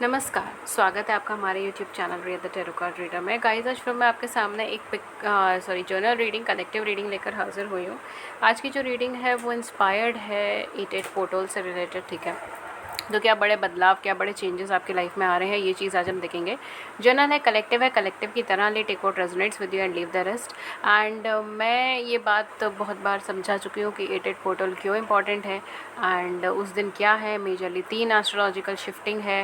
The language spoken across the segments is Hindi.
नमस्कार, स्वागत है आपका हमारे YouTube channel Riya the tarot card reader में। गाइस, आज फिर मैं आपके सामने एक जर्नल रीडिंग, कलेक्टिव रीडिंग लेकर हाजिर हुई हूँ। आज की जो रीडिंग है वो इंस्पायर्ड है 88 पोर्टल से रिलेटेड, ठीक है। तो क्या बड़े बदलाव, क्या बड़े चेंजेस आपकी लाइफ में आ रहे हैं, ये चीज़ आज हम देखेंगे। जर्नल है, कलेक्टिव की तरह ले take what resonates with you and leave the rest. And मैं ये बात बहुत बार समझा चुकी हूँ कि 88 पोर्टल क्यों इंपॉर्टेंट है एंड उस दिन क्या है। मेजरली 3 एस्ट्रोलॉजिकल शिफ्टिंग है,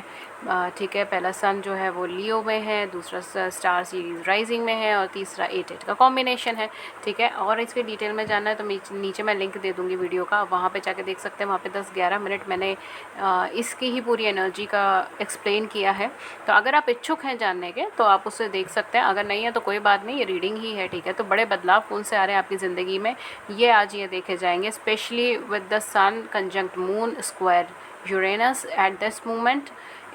ठीक है। पहला सन जो है वो लियो में है, दूसरा स्टार सीरीज राइजिंग में है और तीसरा 88 का कॉम्बिनेशन है, ठीक है। और इसके डिटेल में जानना है तो नीचे मैं लिंक दे दूँगी वीडियो का, वहाँ पे जाके देख सकते हैं। वहाँ पे 10-11 मिनट मैंने इसकी ही पूरी एनर्जी का एक्सप्लेन किया है। तो अगर आप इच्छुक हैं जानने के तो आप उससे देख सकते हैं, अगर नहीं है तो कोई बात नहीं, ये रीडिंग ही है, ठीक है। तो बड़े बदलाव कौन से आ रहे हैं आपकी ज़िंदगी में, ये आज ये देखे जाएंगे, specially with the sun conjunct moon square Uranus at this moment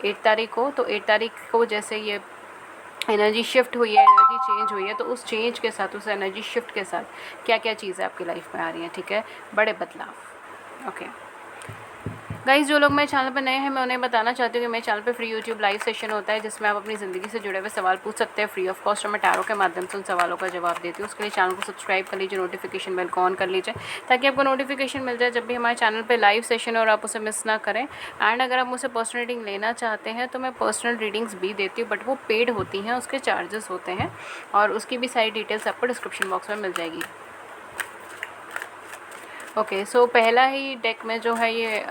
8 तारीख को। तो 8 तारीख को जैसे ये एनर्जी शिफ्ट हुई है, एनर्जी चेंज हुई है, तो उस चेंज के साथ, उस एनर्जी शिफ्ट के साथ क्या क्या चीज़ें आपकी लाइफ में आ रही हैं, ठीक है। बड़े बदलाव, ओके। गाइस, जो लोग मेरे चैनल पर नए हैं, मैं उन्हें बताना चाहती हूँ कि मेरे चैनल पे फ्री यूट्यूब लाइव सेशन होता है जिसमें आप अपनी ज़िंदगी से जुड़े हुए सवाल पूछ सकते हैं फ्री ऑफ कॉस्ट, और मैं टैरो के माध्यम से उन सवालों का जवाब देती हूँ। उसके लिए चैनल को सब्सक्राइब कर लीजिए, नोटिफिकेशन बेल को ऑन कर लीजिए ताकि आपको नोटिफिकेशन मिल जाए जब भी हमारे चैनल पर लाइव सेशन और आप उसे मिस ना करें। एंड अगर आप मुझसे पर्सनल रीडिंग लेना चाहते हैं तो मैं पर्सनल रीडिंग्स भी देती हूँ, बट वो पेड होती हैं, उसके चार्जेस होते हैं, और उसकी भी सारी डिटेल्स आपको डिस्क्रिप्शन बॉक्स में मिल जाएगी। ओके, सो पहला ही डेक में जो है ये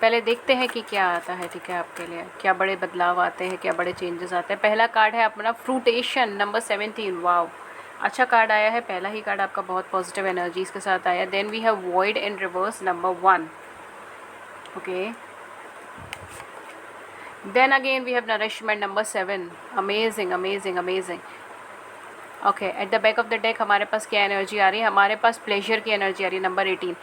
पहले देखते हैं कि क्या आता है, ठीक है। आपके लिए क्या बड़े बदलाव आते हैं, क्या बड़े चेंजेस आते हैं। पहला कार्ड है अपना फ्रूटेशन नंबर 17। वाव, अच्छा कार्ड आया है। पहला ही कार्ड आपका बहुत पॉजिटिव एनर्जीज के साथ आया। Then we have void in reverse number 1, okay. Then again we have nourishment number 7। Amazing amazing amazing, okay. At the back of the deck हमारे पास क्या एनर्जी आ रही है, हमारे पास प्लेजर की एनर्जी आ रही है नंबर 18।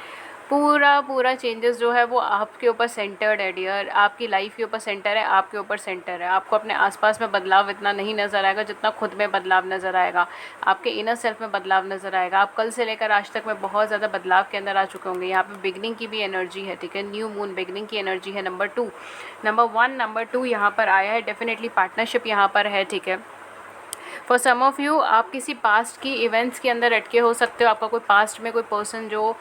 पूरा चेंजेस जो है वो आपके ऊपर सेंटर्ड है डियर, आपकी लाइफ के ऊपर सेंटर है, आपके ऊपर सेंटर है। आपको अपने आसपास में बदलाव इतना नहीं नज़र आएगा जितना खुद में बदलाव नज़र आएगा, आपके इनर सेल्फ में बदलाव नज़र आएगा। आप कल से लेकर आज तक में बहुत ज़्यादा बदलाव के अंदर आ चुके होंगे। यहाँ पे बिगनिंग की भी एनर्जी है, ठीक है। न्यू मून बिगनिंग की एनर्जी है नंबर 2। नंबर 1 नंबर 2 यहाँ पर आया है। डेफिनेटली पार्टनरशिप यहाँ पर है, ठीक है। फॉर सम ऑफ यू, आप किसी पास्ट की इवेंट्स के अंदर अटके हो सकते हो। आपका कोई पास्ट में कोई पर्सन जो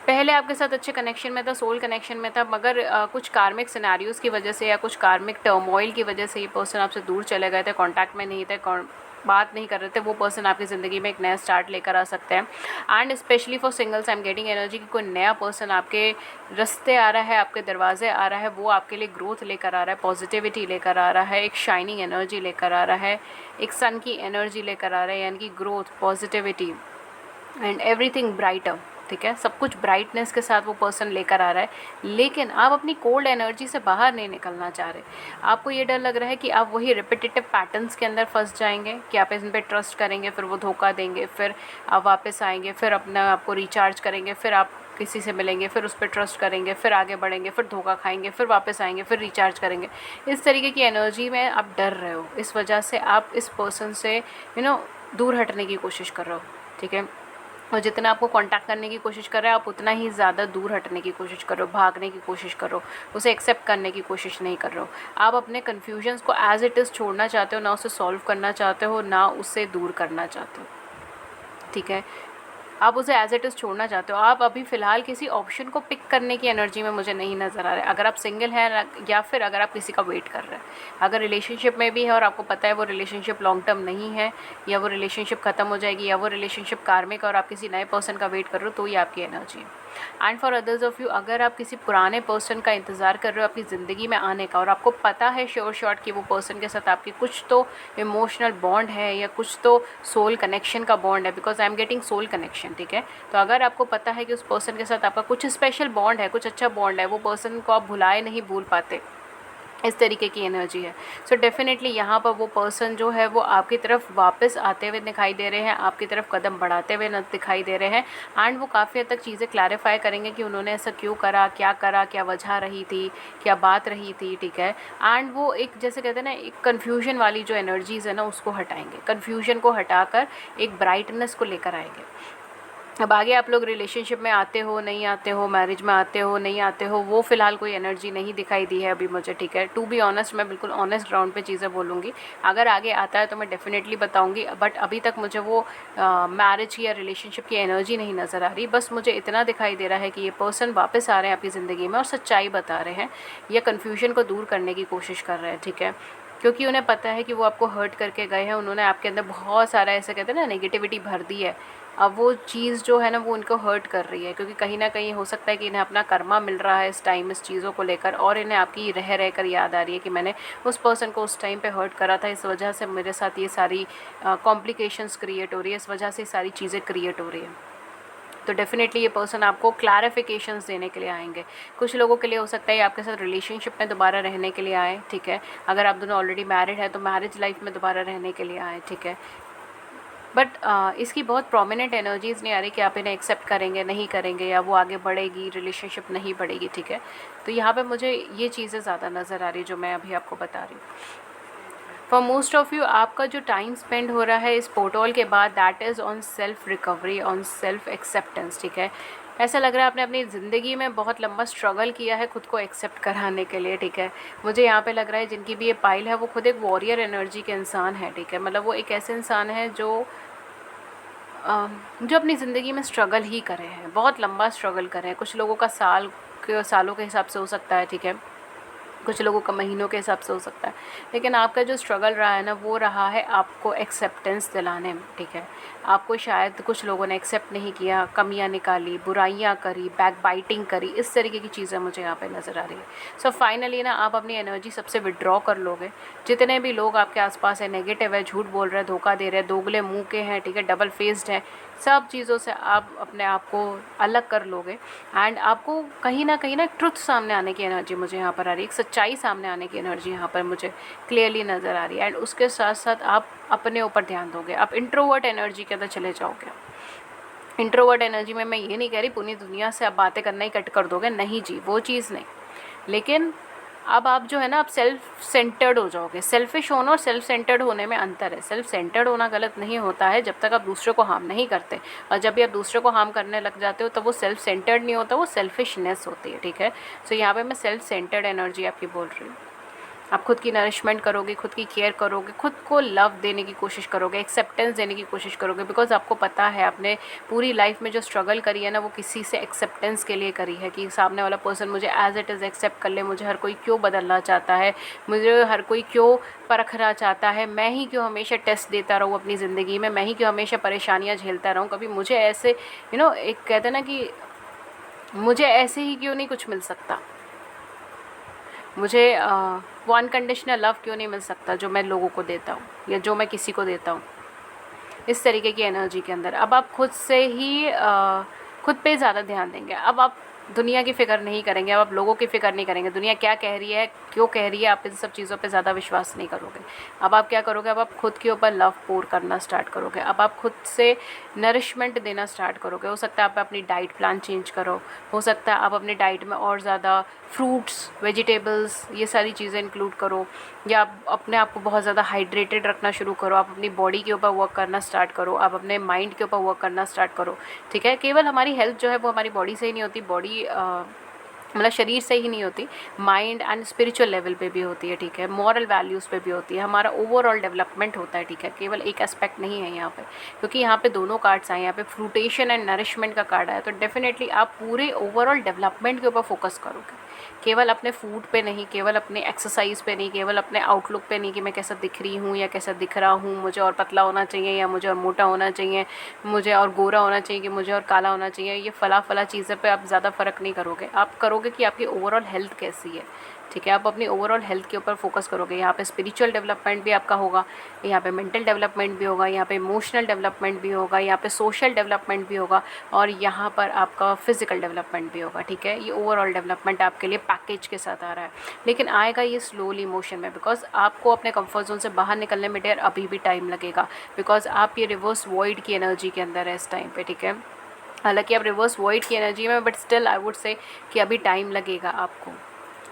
पहले आपके साथ अच्छे कनेक्शन में था, सोल कनेक्शन में था, मगर कुछ कार्मिक सिनेरियोज़ की वजह से या कुछ कार्मिक टर्मोइल की वजह से ये पर्सन आपसे दूर चले गए थे, कांटेक्ट में नहीं थे, बात नहीं कर रहे थे। वो पर्सन आपकी ज़िंदगी में एक नया स्टार्ट लेकर आ सकते हैं। And specially for singles I am getting energy की कोई नया पर्सन आपके रास्ते आ रहा है, आपके दरवाजे आ रहा है, वो आपके लिए ग्रोथ लेकर आ रहा है, पॉजिटिविटी लेकर आ रहा है, एक शाइनिंग एनर्जी लेकर आ रहा है, एक सन की एनर्जी लेकर आ रहा है, यानी कि growth, positivity and everything brighter, ठीक है। सब कुछ ब्राइटनेस के साथ वो पर्सन लेकर आ रहा है। लेकिन आप अपनी कोल्ड एनर्जी से बाहर नहीं निकलना चाह रहे। आपको ये डर लग रहा है कि आप वही रिपीटेटिव पैटर्न्स के अंदर फंस जाएंगे, कि आप इन पर ट्रस्ट करेंगे, फिर वो धोखा देंगे, फिर आप वापस आएंगे, फिर अपना आपको रिचार्ज करेंगे, फिर आप किसी से मिलेंगे, फिर उस पर ट्रस्ट करेंगे, फिर आगे बढ़ेंगे, फिर धोखा खाएंगे, फिर वापस आएंगे, फिर रिचार्ज करेंगे। इस तरीके की एनर्जी में आप डर रहे हो। इस वजह से आप इस पर्सन से दूर हटने की कोशिश कर रहे हो, ठीक है। और जितना आपको कांटेक्ट करने की कोशिश कर रहे हैं, आप उतना ही ज़्यादा दूर हटने की कोशिश करो, भागने की कोशिश करो, उसे एक्सेप्ट करने की कोशिश नहीं कर रहे हो। आप अपने कन्फ्यूजन्स को एज इट इज़ छोड़ना चाहते हो, ना उसे सॉल्व करना चाहते हो, ना उससे दूर करना चाहते हो, ठीक है। आप उसे एज इट इज़ छोड़ना चाहते हो। आप अभी फ़िलहाल किसी ऑप्शन को पिक करने की एनर्जी में मुझे नहीं नज़र आ रहा है। अगर आप सिंगल हैं या फिर अगर आप किसी का वेट कर रहे हैं, अगर रिलेशनशिप में भी है और आपको पता है वो रिलेशनशिप लॉन्ग टर्म नहीं है, या वो रिलेशनशिप ख़त्म हो जाएगी, या वो रिलेशनशिप कार्मिक और आप किसी नए पर्सन का वेट कर रहे हो, तो ये आपकी एनर्जी है। And for others of you, अगर आप किसी पुराने पर्सन का इंतज़ार कर रहे हो अपनी ज़िंदगी में आने का, और आपको पता है श्योर शॉट कि वो पर्सन के साथ आपकी कुछ तो इमोशनल बॉन्ड है या कुछ तो सोल कनेक्शन का बॉन्ड है, because I am getting soul connection, ठीक है। तो अगर आपको पता है कि उस पर्सन के साथ आपका कुछ स्पेशल बॉन्ड है, कुछ अच्छा बॉन्ड है, वो पर्सन को आप भुलाए नहीं भूल पाते, इस तरीके की एनर्जी है। सो डेफिनेटली यहाँ पर वो पर्सन जो है वो आपकी तरफ वापस आते हुए दिखाई दे रहे हैं, आपकी तरफ कदम बढ़ाते हुए दिखाई दे रहे हैं। एंड वो काफ़ी हद तक चीज़ें क्लैरिफाई करेंगे कि उन्होंने ऐसा क्यों करा, क्या वजह रही थी, क्या बात रही थी, ठीक है। एंड वो एक, जैसे कहते हैं ना, एक कन्फ्यूजन वाली जो एनर्जीज़ है ना, उसको हटाएंगे, कन्फ्यूजन को हटाकर एक ब्राइटनेस को लेकर आएंगे। अब आगे आप लोग रिलेशनशिप में आते हो नहीं आते हो, मैरिज में आते हो नहीं आते हो, वो फ़िलहाल कोई एनर्जी नहीं दिखाई दी है अभी मुझे, ठीक है। टू बी ऑनेस्ट, मैं बिल्कुल ऑनेस्ट ग्राउंड पे चीज़ें बोलूँगी। अगर आगे आता है तो मैं डेफिनेटली बताऊँगी, बट अभी तक मुझे वो मैरिज की या रिलेशनशिप की एनर्जी नहीं नज़र आ रही। बस मुझे इतना दिखाई दे रहा है कि ये पर्सन वापस आ रहे हैं आपकी ज़िंदगी में और सच्चाई बता रहे हैं या कन्फ्यूजन को दूर करने की कोशिश कर रहे हैं, ठीक है। क्योंकि उन्हें पता है कि वो आपको हर्ट करके गए हैं, उन्होंने आपके अंदर बहुत सारा, ऐसे कहते हैं ना, नेगेटिविटी भर दी है। अब वो चीज़ जो है ना वो उनको हर्ट कर रही है, क्योंकि कहीं ना कहीं हो सकता है कि इन्हें अपना कर्मा मिल रहा है इस टाइम इस चीज़ों को लेकर, और इन्हें आपकी रह रह कर याद आ रही है कि मैंने उस पर्सन को उस टाइम पे हर्ट करा था, इस वजह से मेरे साथ ये सारी कॉम्प्लिकेशंस क्रिएट हो रही है, इस वजह से सारी चीज़ें क्रिएट हो रही है। तो डेफिनेटली ये पर्सन आपको क्लैरिफिकेशंस देने के लिए आएंगे। कुछ लोगों के लिए हो सकता है आपके साथ रिलेशनशिप में दोबारा रहने के लिए आए, ठीक है। अगर आप दोनों ऑलरेडी मैरिड है तो मैरिज लाइफ में दोबारा रहने के लिए आए, ठीक है। बट इसकी बहुत प्रोमिनेंट एनर्जीज़ नहीं आ रही कि आप इन्हें एक्सेप्ट करेंगे नहीं करेंगे या वो आगे बढ़ेगी, रिलेशनशिप नहीं बढ़ेगी, ठीक है। तो यहाँ पे मुझे ये चीज़ें ज़्यादा नज़र आ रही जो मैं अभी आपको बता रही हूँ। फॉर मोस्ट ऑफ़ यू, आपका जो टाइम स्पेंड हो रहा है इस पोर्टल के बाद, that is on self recovery, on self acceptance, ठीक है। ऐसा लग रहा है आपने अपनी ज़िंदगी में बहुत लंबा स्ट्रगल किया है खुद को एक्सेप्ट कराने के लिए, ठीक है। मुझे यहाँ पे लग रहा है जिनकी भी ये पाइल है वो खुद एक वॉरियर एनर्जी के इंसान है, ठीक है। मतलब वो एक ऐसे इंसान है जो अपनी ज़िंदगी में स्ट्रगल ही करे हैं, बहुत लंबा स्ट्रगल करे हैं। कुछ लोगों का सालों के हिसाब से हो सकता है, ठीक है। कुछ लोगों का महीनों के हिसाब से हो सकता है, लेकिन आपका जो स्ट्रगल रहा है ना वो रहा है आपको एक्सेप्टेंस दिलाने में, ठीक है। आपको शायद कुछ लोगों ने एक्सेप्ट नहीं किया, कमियां निकाली, बुराइयां करी, बैक बाइटिंग करी, इस तरीके की चीज़ें मुझे यहाँ पे नज़र आ रही है। सो फाइनली ना आप अपनी एनर्जी सबसे विड्रॉ कर लोगे। जितने भी लोग आपके आसपास है, नेगेटिव है, झूठ बोल रहे हैं, धोखा दे रहे हैं, दोगले मुँह के हैं, ठीक है, डबल फेस्ड हैं, सब चीज़ों से आप अपने आप को अलग कर लोगे। एंड आपको कहीं ना एक ट्रुथ सामने आने की एनर्जी मुझे यहाँ पर आ रही है, एक सच्चाई सामने आने की एनर्जी यहाँ पर मुझे क्लियरली नज़र आ रही है। एंड उसके साथ साथ आप अपने ऊपर ध्यान दोगे, आप इंट्रोवर्ट एनर्जी के अंदर चले जाओगे। इंट्रोवर्ट एनर्जी में मैं ये नहीं कह रही पूरी दुनिया से आप बातें करना ही कट कर दोगे, नहीं जी, वो चीज़ नहीं। लेकिन अब आप जो है ना, आप सेल्फ सेंटर्ड हो जाओगे। सेल्फिश होना और सेल्फ सेंटर्ड होने में अंतर है। सेल्फ सेंटर्ड होना गलत नहीं होता है जब तक आप दूसरे को हार्म नहीं करते, और जब भी आप दूसरे को हार्म करने लग जाते हो तब वो सेल्फ सेंटर्ड नहीं होता, वो सेल्फिशनेस होती है, ठीक है। सो यहाँ पे मैं सेल्फ सेंटर्ड एनर्जी आपकी बोल रही हूँ। आप खुद की नरिशमेंट करोगे, खुद की केयर करोगे, खुद को लव देने की कोशिश करोगे, एक्सेप्टेंस देने की कोशिश करोगे, बिकॉज आपको पता है आपने पूरी लाइफ में जो स्ट्रगल करी है ना वो किसी से एक्सेप्टेंस के लिए करी है, कि सामने वाला पर्सन मुझे एज इट इज़ एक्सेप्ट कर ले, मुझे हर कोई क्यों बदलना चाहता है, मुझे हर कोई क्यों परखना चाहता है, मैं ही क्यों हमेशा टेस्ट देता रहूँ अपनी ज़िंदगी में, मैं ही क्यों हमेशा परेशानियाँ झेलता रहूँ, कभी मुझे ऐसे एक कहते हैं ना कि मुझे ऐसे ही क्यों नहीं कुछ मिल सकता, मुझे वो अनकंडीशनल लव क्यों नहीं मिल सकता जो मैं लोगों को देता हूँ या जो मैं किसी को देता हूँ, इस तरीके की एनर्जी के अंदर। अब आप खुद से ही खुद पे ज़्यादा ध्यान देंगे। अब आप दुनिया की फ़िक्र नहीं करेंगे, अब आप लोगों की फ़िक्र नहीं करेंगे, दुनिया क्या कह रही है, क्यों कह रही है, आप इन सब चीज़ों पे ज़्यादा विश्वास नहीं करोगे। अब आप क्या करोगे, अब आप खुद के ऊपर लव पोर करना स्टार्ट करोगे, अब आप खुद से नरिशमेंट देना स्टार्ट करोगे। हो सकता है आप अपनी डाइट प्लान चेंज करो, हो सकता है आप अपनी डाइट में और ज़्यादा फ्रूट्स, वेजिटेबल्स, ये सारी चीज़ें इंक्लूड करो, या आप अपने आप को बहुत ज़्यादा हाइड्रेटेड रखना शुरू करो, आप अपनी बॉडी के ऊपर वर्क करना स्टार्ट करो, आप अपने माइंड के ऊपर वर्क करना स्टार्ट करो, ठीक है। केवल हमारी हेल्थ जो है वो हमारी बॉडी से ही नहीं होती, बॉडी मतलब शरीर से ही नहीं होती, माइंड एंड स्पिरिचुअल लेवल पे भी होती है, ठीक है। मॉरल वैल्यूज़ पे भी होती है, हमारा ओवरऑल डेवलपमेंट होता है, ठीक है। केवल एक एस्पेक्ट नहीं है यहाँ पे, क्योंकि यहाँ पे दोनों कार्ड्स आए, यहाँ पे फ्रूटेशन एंड नरिशमेंट का कार्ड आया, तो डेफिनेटली आप पूरे ओवरऑल डेवलपमेंट के ऊपर फोकस करोगे, केवल अपने फूड पे नहीं, केवल अपने एक्सरसाइज पे नहीं, केवल अपने आउटलुक पे नहीं कि मैं कैसा दिख रही हूँ या कैसा दिख रहा हूँ, मुझे और पतला होना चाहिए या मुझे और मोटा होना चाहिए, मुझे और गोरा होना चाहिए कि मुझे और काला होना चाहिए, ये फला चीज़ें पे आप ज़्यादा फ़र्क नहीं करोगे। आप करोगे कि आपकी ओवरऑल हेल्थ कैसी है, ठीक है। आप अपनी ओवरऑल हेल्थ के ऊपर फोकस करोगे। यहाँ पे स्पिरिचुअल डेवलपमेंट भी आपका होगा, यहाँ पे मेंटल डेवलपमेंट भी होगा, यहाँ पे इमोशनल डेवलपमेंट भी होगा, यहाँ पे सोशल डेवलपमेंट भी होगा, और यहाँ पर आपका फिजिकल डेवलपमेंट भी होगा, ठीक है। ये ओवरऑल डेवलपमेंट आपके लिए पैकेज के साथ आ रहा है, लेकिन आएगा ये स्लोली मोशन में, बिकॉज आपको अपने कंफर्ट जोन से बाहर निकलने में डेयर अभी भी टाइम लगेगा, बिकॉज आप ये रिवर्स वॉइड की एनर्जी के अंदर है इस टाइम पे, ठीक है। हालांकि आप रिवर्स वॉइड की एनर्जी में, but still I would say कि अभी टाइम लगेगा आपको।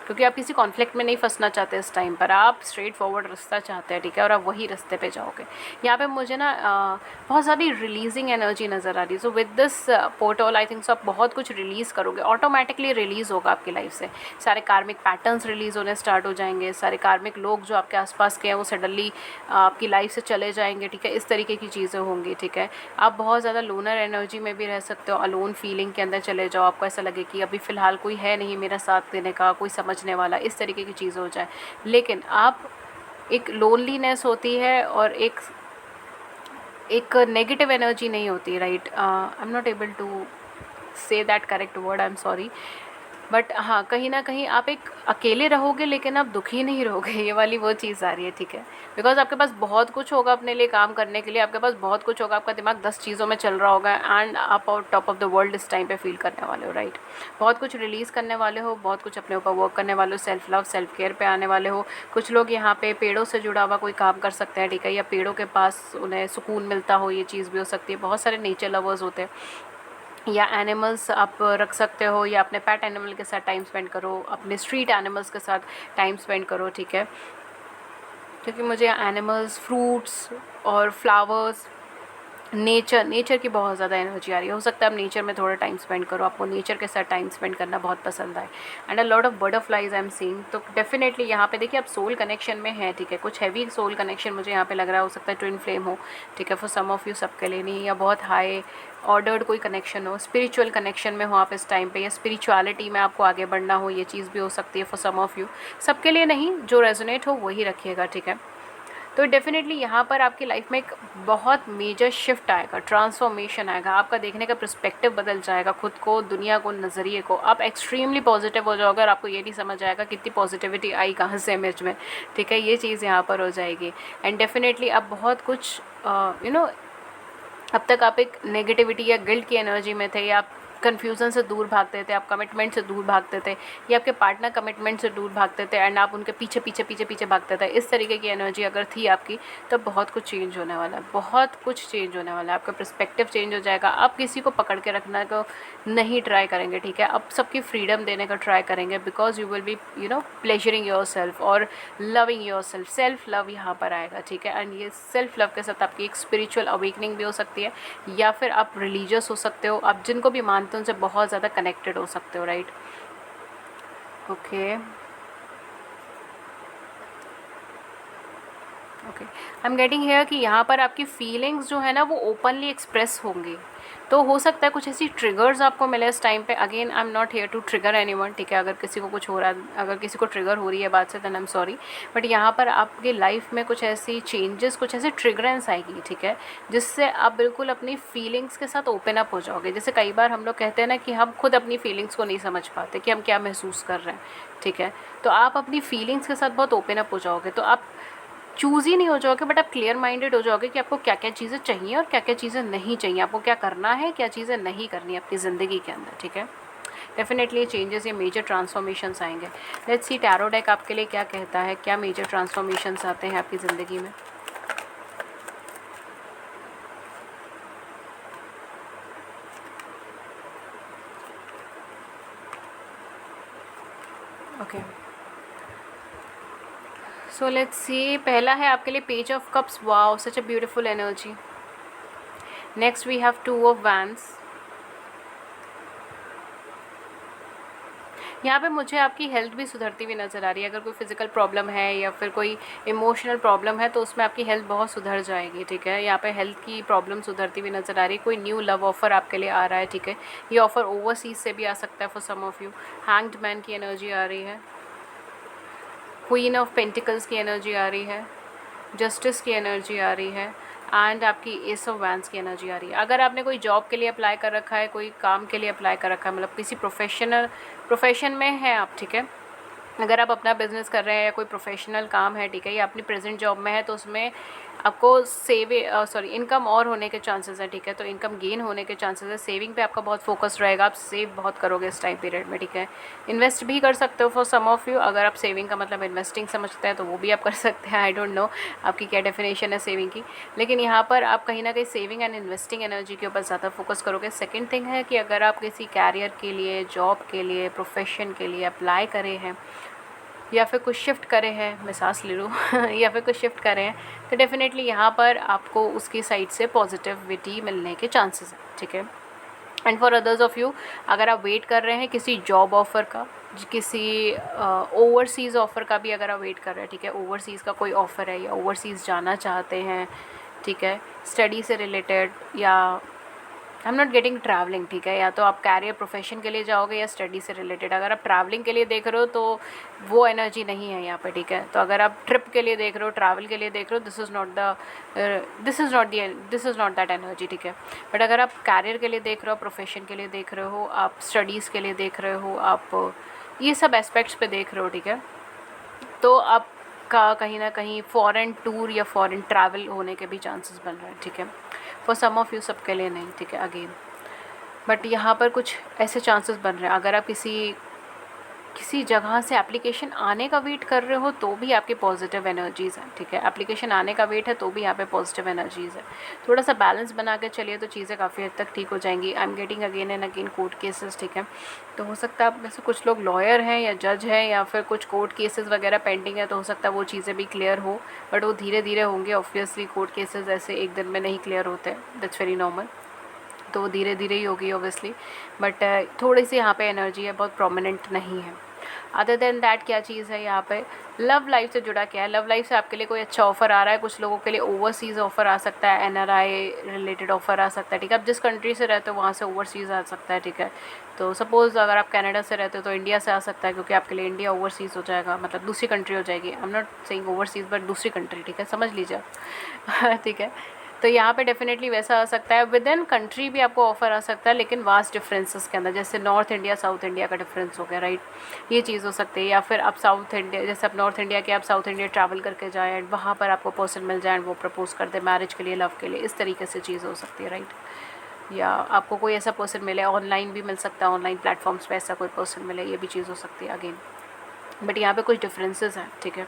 क्योंकि आप किसी कॉन्फ्लिक्ट में नहीं फंसना चाहते इस टाइम पर, आप स्ट्रेट फॉरवर्ड रास्ता चाहते हैं, ठीक है, और आप वही रास्ते पे जाओगे। यहाँ पे मुझे ना बहुत सारी रिलीजिंग एनर्जी नज़र आ रही है। So with this portal I think so आप बहुत कुछ रिलीज़ करोगे, ऑटोमेटिकली रिलीज़ होगा आपकी लाइफ से। सारे कार्मिक पैटर्न्स रिलीज़ होने स्टार्ट हो जाएंगे, सारे कार्मिक लोग जो आपके आसपास के हैं वो सडनली आपकी लाइफ से चले जाएंगे, ठीक है, इस तरीके की चीज़ें होंगी, ठीक है। आप बहुत ज़्यादा लोनर एनर्जी में भी रह सकते हो, अलोन फीलिंग के अंदर चले जाओ, आपको ऐसा लगे कि अभी फ़िलहाल कोई है नहीं मेरा साथ देने का, कोई समझने वाला, इस तरीके की चीज़ हो जाए। लेकिन आप एक लोनलीनेस होती है और एक नेगेटिव एनर्जी नहीं होती, right. I am not able to say that correct word, I am sorry, but हाँ, कहीं ना कहीं आप एक अकेले रहोगे लेकिन आप दुखी नहीं रहोगे, ये वाली वो चीज़ आ रही है, ठीक है। बिकॉज आपके पास बहुत कुछ होगा अपने लिए काम करने के लिए, आपके पास बहुत कुछ होगा, आपका दिमाग 10 चीज़ों में चल रहा होगा, एंड आप और टॉप ऑफ द वर्ल्ड इस टाइम पे फील करने वाले हो, राइट। बहुत कुछ रिलीज़ करने वाले हो, बहुत कुछ अपने ऊपर वर्क करने वाले हो, सेल्फ लव सेल्फ केयर पे आने वाले हो। कुछ लोग यहाँ पे पेड़ों से जुड़ा हुआ कोई काम कर सकते हैं, ठीक है, या पेड़ों के पास उन्हें सुकून मिलता हो, ये चीज़ भी हो सकती है। बहुत सारे नेचर लवर्स होते हैं, या एनिमल्स आप रख सकते हो, या अपने पेट एनिमल के साथ टाइम स्पेंड करो, अपने स्ट्रीट एनिमल्स के साथ टाइम स्पेंड करो, ठीक है। क्योंकि मुझे एनिमल्स, फ्रूट्स और फ्लावर्स, नेचर की बहुत ज़्यादा एनर्जी आ रही है। हो सकता है आप नेचर में थोड़ा टाइम स्पेंड करो, आपको नेचर के साथ टाइम स्पेंड करना बहुत पसंद आए। And a lot of butterflies I am seeing. तो डेफिनेटली यहाँ पे देखिए आप सोल कनेक्शन में हैं, ठीक है, कुछ हैवी सोल कनेक्शन मुझे यहाँ पे लग रहा है। हो सकता है ट्विन फ्लेम हो, ठीक है, फॉर सम ऑफ यू, सबके लिए नहीं, या बहुत हाई ऑर्डर्ड कोई कनेक्शन हो, स्पिरिचुअल कनेक्शन में हो आप इस टाइम पे, या स्पिरिचुअलिटी में आपको आगे बढ़ना हो, ये चीज़ भी हो सकती है फॉर सम ऑफ यू। सबके लिए नहीं, जो रेजोनेट हो वही रखिएगा, ठीक है। तो डेफिनेटली यहाँ पर आपकी लाइफ में एक बहुत मेजर शिफ्ट आएगा, ट्रांसफॉर्मेशन आएगा, आपका देखने का पर्सपेक्टिव बदल जाएगा, खुद को, दुनिया को, नज़रिए को। आप एक्सट्रीमली पॉजिटिव हो जाओगे और आपको ये नहीं समझ आएगा कितनी पॉजिटिविटी आई कहाँ से इमेज में, ठीक है, ये चीज़ यहाँ पर हो जाएगी। एंड डेफिनेटली आप बहुत कुछ अब तक आप एक नेगेटिविटी या गिल्ट की एनर्जी में थे, या आप कन्फ्यूज़न से दूर भागते थे, आप कमिटमेंट से दूर भागते थे, या आपके पार्टनर कमिटमेंट से दूर भागते थे एंड आप उनके पीछे पीछे पीछे पीछे भागते थे, इस तरीके की एनर्जी अगर थी आपकी, तो बहुत कुछ चेंज होने वाला है, बहुत कुछ चेंज होने वाला है। आपका पर्सपेक्टिव चेंज हो जाएगा, आप किसी को पकड़ के रखने को नहीं ट्राई करेंगे, ठीक है, अब सबकी फ्रीडम देने का ट्राई करेंगे, because you will be pleasuring yourself और loving yourself. Self love यहाँ पर आएगा, ठीक है। एंड ये सेल्फ लव के साथ आपकी एक स्पिरिचुअल अवेकनिंग भी हो सकती है, या फिर आप रिलीजियस हो सकते हो, आप जिनको भी मानते हो उनसे बहुत ज़्यादा कनेक्टेड हो सकते हो, right. Okay okay, I am getting hair कि यहाँ पर आपकी फीलिंग्स जो है ना वो ओपनली एक्सप्रेस होंगी। तो हो सकता है कुछ ऐसी ट्रिगर्स आपको मिले इस टाइम पे। Again I am not here to trigger anyone, ठीक है, अगर किसी को कुछ हो रहा है, अगर किसी को ट्रिगर हो रही है बात से, then I am sorry, but यहाँ पर आपकी लाइफ में कुछ ऐसी चेंजेस, कुछ ऐसी ट्रिगरेंस आएगी, ठीक है, जिससे आप बिल्कुल अपनी फीलिंग्स के साथ ओपन अप हो जाओगे। जैसे कई बार हम लोग कहते हैं ना कि हम खुद अपनी फीलिंग्स को नहीं समझ पाते कि हम क्या महसूस कर रहे हैं, ठीक है, तो आप अपनी फीलिंग्स के साथ बहुत ओपन अप हो जाओगे, तो आप चूज़ ही नहीं हो जाओगे, बट आप क्लियर माइंडेड हो जाओगे कि आपको क्या क्या चीज़ें चाहिए और क्या क्या चीज़ें नहीं चाहिए, आपको क्या करना है, क्या चीज़ें नहीं करनी है अपनी ज़िंदगी के अंदर, ठीक है। डेफिनेटली चेंजेस, ये मेजर ट्रांसफॉर्मेशंस आएंगे। लेट्स सी टैरो डेक आपके लिए क्या कहता है, क्या मेजर ट्रांसफॉर्मेशंस आते हैं आपकी ज़िंदगी में। ओके, सो लेट्स सी, पहला है आपके लिए page of cups. Wow, such a beautiful energy. Next we have two of wands. यहाँ पे मुझे आपकी हेल्थ भी सुधरती हुई नज़र आ रही है। अगर कोई फिजिकल प्रॉब्लम है या फिर कोई इमोशनल प्रॉब्लम है तो उसमें आपकी हेल्थ बहुत सुधर जाएगी, ठीक है। यहाँ पे हेल्थ की प्रॉब्लम सुधरती हुई नज़र आ रही है। कोई न्यू लव ऑफर आपके लिए आ रहा है, ठीक है। ये ऑफर ओवरसीज से भी आ सकता है for some of you. Hanged man की एनर्जी आ रही है, क्वीन ऑफ पेंटिकल्स की एनर्जी आ रही है, जस्टिस की एनर्जी आ रही है, एंड आपकी एस ऑफ वैंड्स की एनर्जी आ रही है। अगर आपने कोई जॉब के लिए अप्लाई कर रखा है, कोई काम के लिए अप्लाई कर रखा है, मतलब किसी प्रोफेशन में है आप, ठीक है, अगर आप अपना बिजनेस कर रहे हैं या कोई प्रोफेशनल काम है, ठीक है, या अपनी प्रेजेंट जॉब में है, तो उसमें आपको इनकम और होने के चांसेस हैं, ठीक है, तो इनकम गेन होने के चांसेस है। सेविंग पे आपका बहुत फोकस रहेगा, आप सेव बहुत करोगे इस टाइम पीरियड में, ठीक है। इन्वेस्ट भी कर सकते हो फॉर सम ऑफ यू। अगर आप सेविंग का मतलब इन्वेस्टिंग समझते हैं तो वो भी आप कर सकते हैं। आई डोंट नो आपकी क्या डेफिनेशन है सेविंग की, लेकिन यहाँ पर आप कहीं ना कहीं सेविंग एंड इन्वेस्टिंग एनर्जी के ऊपर ज़्यादा फोकस करोगे। सेकेंड थिंग है कि अगर आप किसी कैरियर के लिए, जॉब के लिए, प्रोफेशन के लिए अप्लाई करे हैं या फिर कुछ शिफ्ट करे हैं, मैं सांस ले लूँ या फिर कुछ शिफ्ट करे हैं, तो डेफिनेटली यहाँ पर आपको उसकी साइड से पॉजिटिविटी मिलने के चांसेस हैं, ठीक है। And for others of you, अगर आप वेट कर रहे हैं किसी जॉब ऑफ़र का, किसी ओवरसीज़ ऑफ़र का भी अगर आप वेट कर रहे हैं, ठीक है, ओवरसीज़ का कोई ऑफ़र है या ओवरसीज़ जाना चाहते हैं, ठीक है, स्टडी से रिलेटेड, या आई एम नॉट गेटिंग ट्रैवलिंग, ठीक है, या तो आप कैरियर प्रोफेशन के लिए जाओगे या स्टडी से रिलेटेड। अगर आप ट्रैवलिंग के लिए देख रहे हो तो वो एनर्जी नहीं है यहाँ पे, ठीक है। तो अगर आप ट्रिप के लिए देख रहे हो, ट्रैवल के लिए देख रहे हो, this is not that energy, ठीक है। बट अगर आप कैरियर के लिए देख रहे हो, प्रोफेशन के लिए देख रहे हो, आप स्टडीज़ के लिए देख रहे हो, आप ये सब एस्पेक्ट्स पे देख रहे हो, ठीक है, तो आपका कहीं ना कहीं फॉरेन टूर या फॉरेन ट्रैवल होने के भी चांसेस बन रहे हैं, ठीक है। फॉर सम ऑफ़ यू, सबके लिए नहीं, ठीक है, अगेन। बट यहाँ पर कुछ ऐसे चांसेस बन रहे हैं, अगर आप किसी जगह से एप्लीकेशन आने का वेट कर रहे हो तो भी आपके पॉजिटिव एनर्जीज़ हैं, ठीक है। एप्लीकेशन आने का वेट है तो भी यहाँ पे पॉजिटिव एनर्जीज़ है। थोड़ा सा बैलेंस बना के चलिए तो चीज़ें काफ़ी हद तक ठीक हो जाएंगी। आई am getting again and again court cases, ठीक है। तो हो सकता है आप में से कुछ लोग लॉयर हैं या जज हैं या फिर कुछ कोर्ट केसेस वगैरह पेंडिंग है, तो हो सकता है वो चीज़ें भी क्लियर हो, बट वो धीरे धीरे होंगे। ऑब्वियसली कोर्ट केसेस ऐसे एक दिन में नहीं क्लियर होते, दैट्स वेरी नॉर्मल, तो वो धीरे धीरे ही होगी ऑब्वियसली। बट थोड़ी सी यहाँ पे एनर्जी है, बहुत प्रोमिनेंट नहीं है। अदर देन दैट क्या चीज़ है यहाँ पे, लव लाइफ से जुड़ा क्या है, लव लाइफ से आपके लिए कोई अच्छा ऑफ़र आ रहा है। कुछ लोगों के लिए ओवरसीज़ ऑफ़र आ सकता है, एनआरआई रिलेटेड ऑफ़र आ सकता है, ठीक है। आप जिस कंट्री से रहते हो वहाँ से ओवरसीज़ आ सकता है, ठीक है। तो सपोज़ अगर आप कनाडा से रहते हो तो इंडिया से आ सकता है, क्योंकि आपके लिए इंडिया ओवरसीज़ हो जाएगा, मतलब दूसरी कंट्री हो जाएगी। आई am not saying overseas but दूसरी कंट्री, ठीक है, समझ लीजिए आप ठीक है। तो यहाँ पे डेफिनेटली वैसा आ सकता है। विद इन कंट्री भी आपको ऑफ़र आ सकता है, लेकिन वास्ट डिफरेंसेस के अंदर, जैसे नॉर्थ इंडिया साउथ इंडिया का डिफरेंस हो गया, राइट, ये चीज़ हो सकती है। या फिर आप साउथ इंडिया, जैसे आप नॉर्थ इंडिया के, आप साउथ इंडिया ट्रैवल करके जाए एंड वहाँ पर आपको पर्सन मिल जाए एंड वो प्रपोज कर दे मैरिज के लिए, लव के लिए, इस तरीके से चीज़ हो सकती है, राइट। या आपको कोई ऐसा पर्सन मिले, ऑनलाइन भी मिल सकता है, ऑनलाइन प्लेटफॉर्म्स पर ऐसा कोई पर्सन मिले, ये भी चीज़ हो सकती है अगेन। बट यहाँ पर कुछ डिफरेंसेस हैं, ठीक है।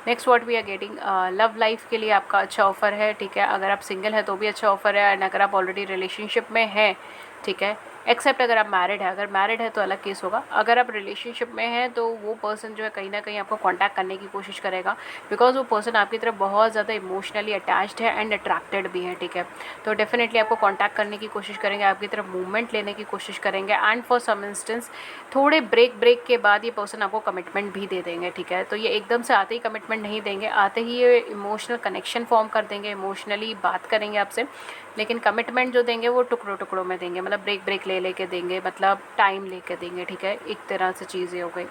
Next what we are getting, love life के लिए आपका अच्छा ऑफ़र है, ठीक है। अगर आप सिंगल है तो भी अच्छा ऑफ़र है, एंड अगर आप ऑलरेडी रिलेशनशिप में हैं, ठीक है, एक्सेप्ट अगर आप मैरिड है, अगर मैरिड है तो अलग केस होगा। अगर आप रिलेशनशिप में हैं तो वो पर्सन जो है कहीं ना कहीं आपको कांटेक्ट करने की कोशिश करेगा, बिकॉज वो पर्सन आपकी तरफ बहुत ज़्यादा इमोशनली अटैच्ड है एंड अट्रैक्टेड भी है, ठीक है। तो डेफिनेटली आपको कांटेक्ट करने की कोशिश करेंगे, आपकी तरफ मूवमेंट लेने की कोशिश करेंगे, एंड फॉर सम इंस्टेंस थोड़े ब्रेक के बाद ये पर्सन आपको कमिटमेंट भी दे देंगे, ठीक है। तो ये एकदम से आते ही कमिटमेंट नहीं देंगे, आते ही ये इमोशनल कनेक्शन फॉर्म कर देंगे, इमोशनली बात करेंगे आपसे, लेकिन कमिटमेंट जो देंगे वो टुकड़ों टुकड़ों में देंगे, मतलब ब्रेक लेके देंगे, मतलब टाइम लेके देंगे, ठीक है। एक तरह से चीज़ें हो गई,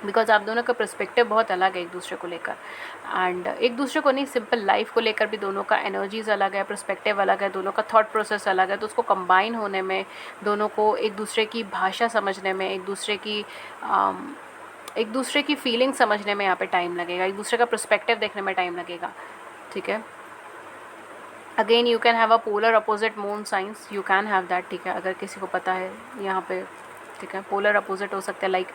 बिकॉज आप दोनों का पर्सपेक्टिव बहुत अलग है एक दूसरे को लेकर, एंड एक दूसरे को नहीं, सिंपल लाइफ को लेकर भी दोनों का एनर्जीज़ अलग है, पर्सपेक्टिव अलग है, दोनों का थॉट प्रोसेस अलग है। तो उसको कंबाइन होने में, दोनों को एक दूसरे की भाषा समझने में, एक दूसरे की फीलिंग समझने में यहाँ पे टाइम लगेगा, एक दूसरे का पर्सपेक्टिव देखने में टाइम लगेगा, ठीक है। Again you can have a polar opposite moon science, you can have that, ठीक है, अगर किसी को पता है यहाँ पे, ठीक है। पोलर अपोजिट हो सकता है, लाइक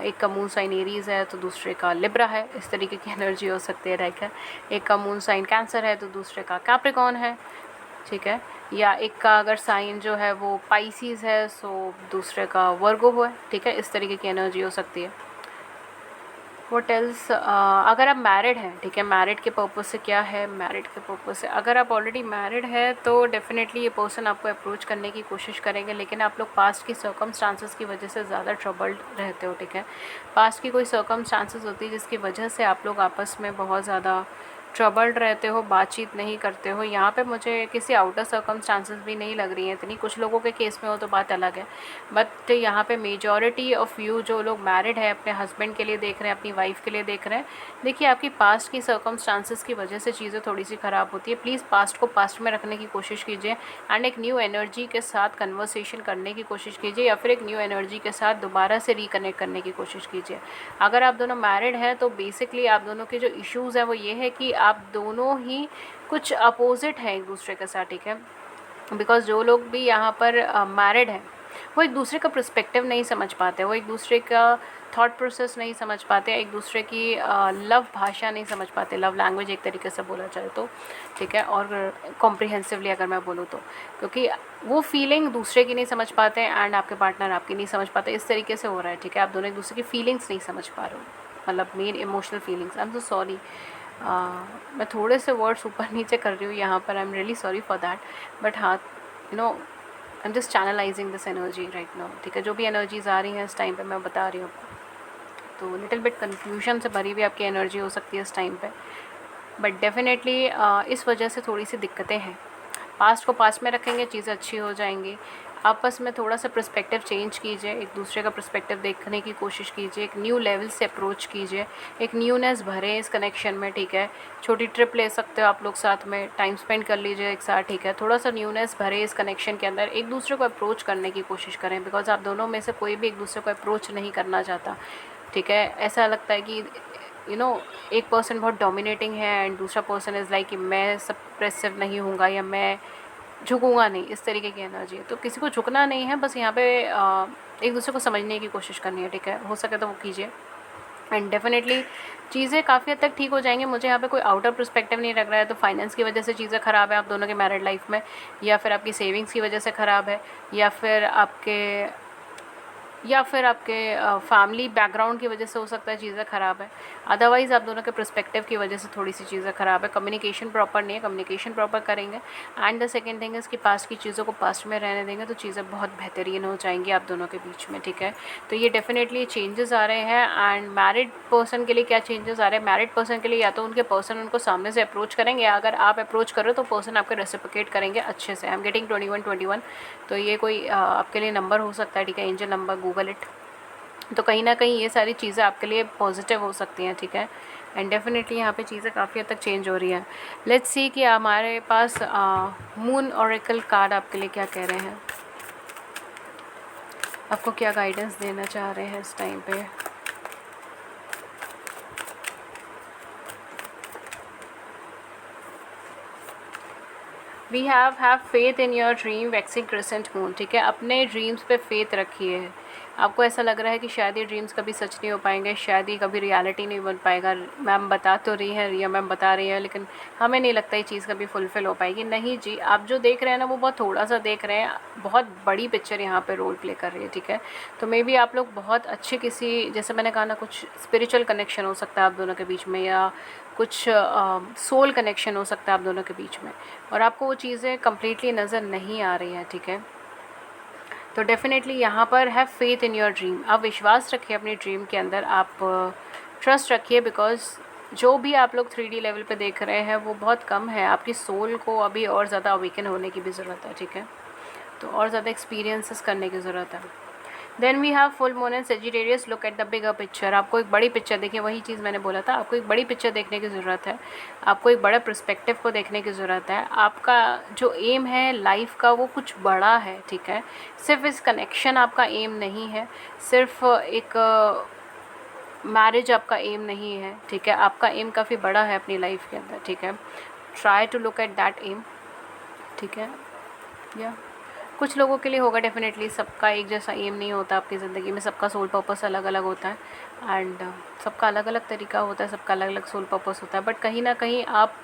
एक का मून साइन एरीज है तो दूसरे का लिब्रा है, इस तरीके की एनर्जी हो सकती है, ठीक है। एक का मून साइन कैंसर है तो दूसरे का कैप्रिकॉर्न है, ठीक है। या एक का अगर साइन जो है वो पाइसीज है, सो दूसरे का वर्गो है, ठीक है। इस तरीके की एनर्जी हो सकती है। व्हाट एल्स, अगर आप मैरिड हैं, ठीक है, मैरिड के पर्पज़ से क्या है, मैरिड के पर्पज़ से अगर आप ऑलरेडी मैरिड है तो डेफिनेटली ये पर्सन आपको अप्रोच करने की कोशिश करेंगे, लेकिन आप लोग पास्ट की सर्कमस्टांसेस की वजह से ज़्यादा ट्रबल्ड रहते हो, ठीक है। पास्ट की कोई सर्कमस्टांसेस होती है जिसकी वजह से आप लोग आपस में बहुत ज़्यादा ट्रबल्ड रहते हो, बातचीत नहीं करते हो। यहाँ पे मुझे किसी आउटर सर्कमस्टांसेस भी नहीं लग रही हैं इतनी, कुछ लोगों के केस में हो तो बात अलग है, बट यहाँ पे मेजॉरिटी ऑफ़ यू जो लोग मैरिड है, अपने हस्बैंड के लिए देख रहे हैं, अपनी वाइफ के लिए देख रहे हैं, देखिए आपकी पास्ट की सर्कमस्टांसेस की वजह से चीज़ें थोड़ी सी ख़राब होती है। प्लीज़ पास्ट को पास्ट में रखने की कोशिश कीजिए एंड एक न्यू एनर्जी के साथ कन्वर्सेशन करने की कोशिश कीजिए, या फिर एक न्यू एनर्जी के साथ दोबारा से रिकनेक्ट करने की कोशिश कीजिए। अगर आप दोनों मैरिड हैं तो बेसिकली आप दोनों के जो इश्यूज़ हैं वो ये है कि आप दोनों ही कुछ अपोजिट हैं एक दूसरे के साथ, ठीक है। बिकॉज जो लोग भी यहाँ पर मैरिड हैं, वो एक दूसरे का पर्सपेक्टिव नहीं समझ पाते, वो एक दूसरे का थॉट प्रोसेस नहीं समझ पाते, एक दूसरे की लव भाषा नहीं समझ पाते, लव लैंग्वेज एक तरीके से बोला जाए तो, ठीक है, और कॉम्प्रिहेंसिवली अगर मैं बोलूँ तो, क्योंकि वो फीलिंग दूसरे की नहीं समझ पाते एंड आपके पार्टनर आपकी नहीं समझ पाते, इस तरीके से हो रहा है, ठीक है। आप दोनों एक दूसरे की फीलिंग्स नहीं समझ पा रहे हो, मतलब main emotional feelings. I am so sorry, मैं थोड़े से वर्ड्स ऊपर नीचे कर रही हूँ यहाँ पर, I am really sorry for that, but हाँ, you know, I am just channelizing this energy right now, ठीक है। जो भी एनर्जीज आ रही हैं इस टाइम पे मैं बता रही हूँ आपको, तो लिटिल बिट कन्फ्यूजन से भरी हुई आपकी एनर्जी हो सकती है इस टाइम पे, बट डेफिनेटली इस वजह से थोड़ी सी दिक्कतें हैं। पास्ट को पास्ट में रखेंगे, चीज़ें अच्छी हो जाएंगी। आपस में थोड़ा सा पर्सपेक्टिव चेंज कीजिए, एक दूसरे का पर्सपेक्टिव देखने की कोशिश कीजिए, एक न्यू लेवल से अप्रोच कीजिए, एक न्यूनेस भरें इस कनेक्शन में, ठीक है। छोटी ट्रिप ले सकते हो आप लोग साथ में, टाइम स्पेंड कर लीजिए एक साथ, ठीक है। थोड़ा सा न्यूनेस भरे इस कनेक्शन के अंदर, एक दूसरे को अप्रोच करने की कोशिश करें, बिकॉज आप दोनों में से कोई भी एक दूसरे को अप्रोच नहीं करना चाहता, ठीक है। ऐसा लगता है कि यू नो एक पर्सन बहुत डोमिनेटिंग है एंड दूसरा पर्सन इज़ लाइक कि मैं सप्रेसिव नहीं हूँगा या मैं झुकूंगा नहीं, इस तरीके की एनर्जी है। तो किसी को झुकना नहीं है, बस यहाँ पे एक दूसरे को समझने की कोशिश करनी है, ठीक है। हो सके तो वो कीजिए एंड डेफिनेटली चीज़ें काफ़ी हद तक ठीक हो जाएंगी। मुझे यहाँ पे कोई आउटर पर्सपेक्टिव नहीं लग रहा है, तो फाइनेंस की वजह से चीज़ें ख़राब है आप दोनों के मैरिड लाइफ में, या फिर आपकी सेविंग्स की वजह से ख़राब है, या फिर आपके फैमिली बैकग्राउंड की वजह से हो सकता है चीज़ें ख़राब है। अदरवाइज़ आप दोनों के पर्सपेक्टिव की वजह से थोड़ी सी चीज़ें ख़राब है, कम्युनिकेशन प्रॉपर नहीं है, कम्युनिकेशन प्रॉपर करेंगे and the second thing is कि पास्ट की चीज़ों को पास्ट में रहने देंगे तो चीज़ें बहुत बेहतरीन हो जाएंगी आप दोनों के बीच में, ठीक है। तो ये डेफिनेटली चेंजेस आ रहे हैं एंड मैरिड पर्सन के लिए क्या चेंजेस आ रहे हैं, मैरिड पर्सन के लिए या तो उनके पर्सन उनको सामने से अप्रोच करेंगे, या अगर आप अप्रोच करो तो पर्सन आपको रेसिप्रोकेट करेंगे अच्छे से। आई एम गेटिंग 21 तो ये कोई आपके लिए नंबर हो सकता है, ठीक है, एंजल नंबर, गूगल इट। तो कहीं ना कहीं ये सारी चीज़ें आपके लिए पॉजिटिव हो सकती हैं, ठीक है। एंड डेफिनेटली यहाँ पे चीज़ें काफ़ी हद तक चेंज हो रही हैं। लेट्स सी कि हमारे पास मून ऑरेकल कार्ड आपके लिए क्या कह रहे हैं, आपको क्या गाइडेंस देना चाह रहे हैं इस टाइम पे। We have faith in your dream waxing crescent moon, ठीक है। अपने ड्रीम्स पे फेथ रखिए। आपको ऐसा लग रहा है कि शायद ये ड्रीम्स कभी सच नहीं हो पाएंगे, शायद ये कभी रियलिटी नहीं बन पाएगा। मैम बता तो रही है, रिया मैम बता रही है, लेकिन हमें नहीं लगता ये चीज़ कभी फुलफ़िल हो पाएगी। नहीं जी, आप जो देख रहे हैं ना वो बहुत थोड़ा सा देख रहे हैं, बहुत बड़ी पिक्चर यहाँ पे रोल प्ले कर रही है, ठीक है। तो मे बी आप लोग बहुत अच्छे किसी, जैसे मैंने कहा ना, कुछ स्पिरिचुअल कनेक्शन हो सकता है आप दोनों के बीच में, या कुछ सोल कनेक्शन हो सकता है आप दोनों के बीच में, और आपको वो चीज़ें कम्प्लीटली नज़र नहीं आ रही हैं, ठीक है। तो डेफिनेटली यहाँ पर have faith in your dream, आप विश्वास रखिए अपनी ड्रीम के अंदर, आप ट्रस्ट रखिए, बिकॉज जो भी आप लोग 3D लेवल पे देख रहे हैं वो बहुत कम है। आपकी सोल को अभी और ज़्यादा अवेकन होने की भी ज़रूरत है, ठीक है। तो और ज़्यादा एक्सपीरियंसेस करने की ज़रूरत है। Then we have full moon and Sagittarius, look at the bigger picture. आपको एक बड़ी पिक्चर, देखिए वही चीज़ मैंने बोला था, आपको एक बड़ी पिक्चर देखने की ज़रूरत है, आपको एक बड़ा पर्सपेक्टिव को देखने की ज़रूरत है। आपका जो एम है लाइफ का वो कुछ बड़ा है, ठीक है। सिर्फ इस कनेक्शन आपका एम नहीं है, सिर्फ एक मैरिज आपका एम नहीं है, ठीक है। आपका एम काफ़ी बड़ा है अपनी लाइफ के अंदर, ठीक है। Try to look at that um, ठीक है। या कुछ लोगों के लिए होगा डेफिनेटली, सबका एक जैसा एम नहीं होता आपकी ज़िंदगी में, सबका सोल पर्पस अलग अलग होता है एंड सबका अलग अलग तरीका होता है, सबका अलग अलग सोल पर्पस होता है, बट कहीं ना कहीं आप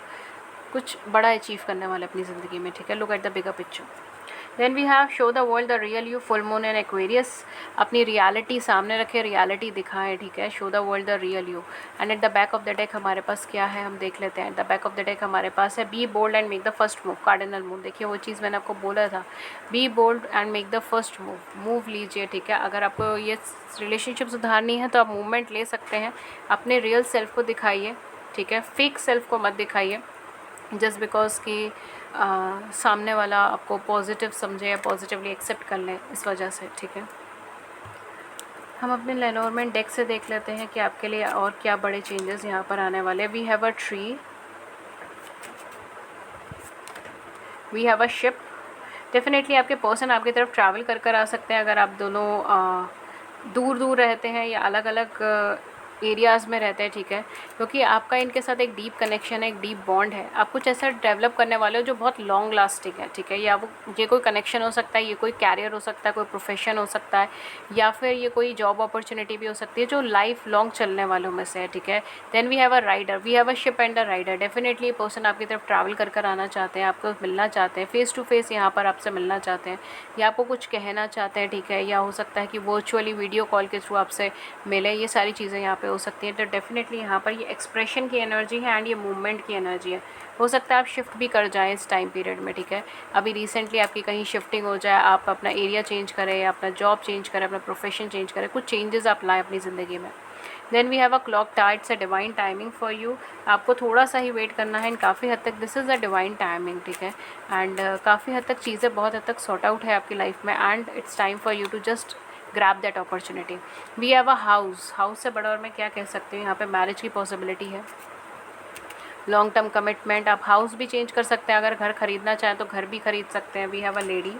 कुछ बड़ा अचीव करने वाले अपनी ज़िंदगी में, ठीक है। Look at the bigger picture. Then we have show the world the real you, full moon and Aquarius. अपनी रियलिटी सामने रखें, रियलिटी दिखाएं, ठीक है। Show the world the real you. And at the back of the deck हमारे पास क्या है हम देख लेते हैं। At the back of the deck हमारे पास है be bold and make the first move, cardinal move. देखिए वो चीज़ मैंने आपको बोला था, be bold and make the first move, move लीजिए, ठीक है। अगर आपको ये रिलेशनशिप सुधारनी है तो आप मूवमेंट ले सकते हैं, अपने रियल सेल्फ को दिखाइए, ठीक है। फेक सेल्फ को मत दिखाइए जस्ट बिकॉज कि सामने वाला आपको पॉजिटिव समझे या पॉजिटिवली एक्सेप्ट कर लें, इस वजह से, ठीक है। हम अपने लेनोरमेंट डेक से देख लेते हैं कि आपके लिए और क्या बड़े चेंजेस यहाँ पर आने वाले। We have a tree, we have a ship. Definitely आपके पर्सन आपकी तरफ ट्रैवल कर आ सकते हैं, अगर आप दोनों दूर दूर रहते हैं या अलग अलग एरियाज़ में रहते हैं, ठीक है, क्योंकि आपका इनके साथ एक डीप कनेक्शन है, एक डीप बॉन्ड है। आप कुछ ऐसा डेवलप करने वाले हो जो बहुत लॉन्ग लास्टिंग है, ठीक है। या वो ये कोई कनेक्शन हो सकता है, ये कोई कैरियर हो सकता है, कोई प्रोफेशन हो सकता है, या फिर ये कोई जॉब अपॉर्चुनिटी भी हो सकती है जो लाइफ लॉन्ग चलने वालों में से है, ठीक है। Then we have a rider, we have a ship and a rider. Definitely person आपकी तरफ ट्रैवल कर आना चाहते हैं, आपको मिलना चाहते हैं, फेस टू फेस यहाँ पर आपसे मिलना चाहते हैं, या आपको कुछ कहना चाहते हैं, ठीक है। या हो सकता है कि वर्चुअली वीडियो कॉल के थ्रू आपसे मिले, ये सारी चीज़ें यहाँ पे हो सकती हैं। तो डेफिनेटली यहाँ पर ये एक्सप्रेशन की एनर्जी है एंड ये मूवमेंट की एनर्जी है। हो सकता है आप शिफ्ट भी कर जाएं इस टाइम पीरियड में, ठीक है। अभी रिसेंटली आपकी कहीं शिफ्टिंग हो जाए, आप अपना एरिया चेंज करें, अपना जॉब चेंज करें, अपना प्रोफेशन चेंज करें, कुछ चेंजेस आप लाएँ अपनी ज़िंदगी में। Then we have a clock tower, it's a divine timing for you. आपको थोड़ा सा ही वेट करना है एंड काफ़ी हद तक this is a divine timing, ठीक है। एंड काफ़ी हद तक चीज़ें बहुत हद तक सॉर्ट आउट है आपकी लाइफ में and it's time for you to just grab that opportunity. We have a house, house से बड़ा और मैं क्या कह सकती हूँ, यहाँ पे मैरिज की पॉसिबिलिटी है, लॉन्ग टर्म कमिटमेंट। आप हाउस भी चेंज कर सकते हैं, अगर घर खरीदना चाहें तो घर भी खरीद सकते हैं। We have a lady,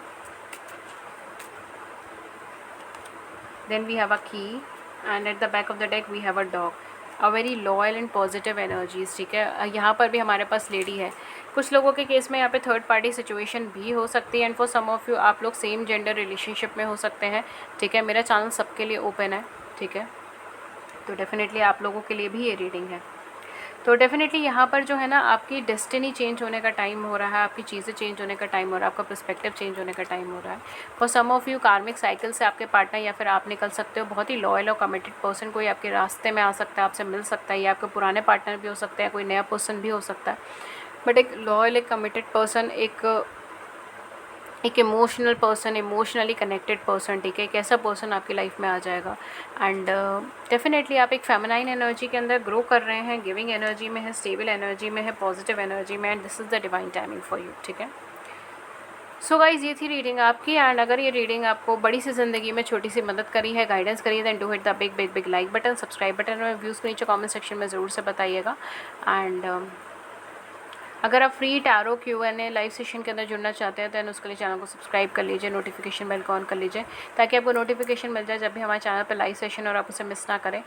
then we have a key and at the back of the deck we have a dog, a very loyal and positive energies, ठीक है। यहाँ पर भी हमारे पास लेडी है। कुछ लोगों के केस में यहाँ पे थर्ड पार्टी सिचुएशन भी हो सकती है and for some of you आप लोग सेम जेंडर रिलेशनशिप में हो सकते हैं, ठीक है। मेरा चैनल सबके लिए ओपन है, ठीक है, तो डेफिनेटली आप लोगों के लिए भी ये रीडिंग है। तो डेफिनेटली यहाँ पर जो है ना आपकी डेस्टिनी चेंज होने का टाइम हो रहा है, आपकी चीज़ें चेंज होने का टाइम हो रहा है, आपका पर्सपेक्टिव चेंज होने का टाइम हो रहा है। फॉर सम ऑफ यू कार्मिक साइकिल से आपके पार्टनर या फिर आप निकल सकते हो। बहुत ही लॉयल और कमिटेड पर्सन कोई आपके रास्ते में आ सकता है, आपसे मिल सकता है, या आपके पुराने पार्टनर भी हो सकते हैं, कोई नया पर्सन भी हो सकता है, बट एक लॉयल, एक कमिटेड पर्सन, एक emotional person, emotionally connected person, ठीक है। एक ऐसा पर्सन आपकी लाइफ में आ जाएगा एंड डेफिनेटली आप एक फेमिनाइन एनर्जी के अंदर ग्रो कर रहे हैं, गिविंग एनर्जी में है, स्टेबल एनर्जी में है, पॉजिटिव एनर्जी में, and this is the divine timing for you, ठीक है। सो गाइज ये थी रीडिंग आपकी एंड अगर ये रीडिंग आपको बड़ी सी ज़िंदगी में छोटी सी मदद करी है, गाइडेंस करी है, then do hit the big big big like button, subscribe button और व्यूज़ को नीचे कमेंट सेक्शन में ज़रूर से बताइएगा। एंड अगर आप free tarot Q&A live session के अंदर जुड़ना चाहते हैं तो उसके लिए चैनल को सब्सक्राइब कर लीजिए, नोटिफिकेशन बेल को ऑन कर लीजिए ताकि आपको नोटिफिकेशन मिल जाए जब भी हमारे चैनल पर लाइव सेशन और आप उसे मिस ना करें।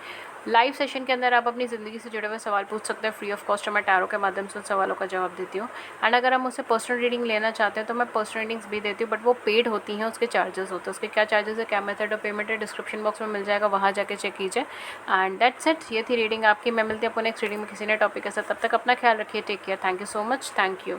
लाइव सेशन के अंदर आप अपनी ज़िंदगी से जुड़े हुए सवाल पूछ सकते हैं फ्री ऑफ कॉस्ट, मैं टैरो के माध्यम से उन सवालों का जवाब देती हूँ। एंड अगर आप मुझसे पर्सनल रीडिंग लेना चाहते हैं तो मैं पर्सनल रीडिंग्स भी देती हूँ, बट वो पेड होती हैं, उसके चार्जेस होते हैं। उसके क्या चार्जेस है, क्या मेथड ऑफ पेमेंट है, डिस्क्रिप्शन बॉक्स में मिल जाएगा, वहाँ जाके चेक कीजिए। एंड दैट्स इट, ये थी रीडिंग आपकी। मैं मिलती हूँ आपको नेक्स्ट रीडिंग में किसी नए टॉपिक के साथ। तब तक अपना ख्याल रखिए, take care, thank you so much, thank you.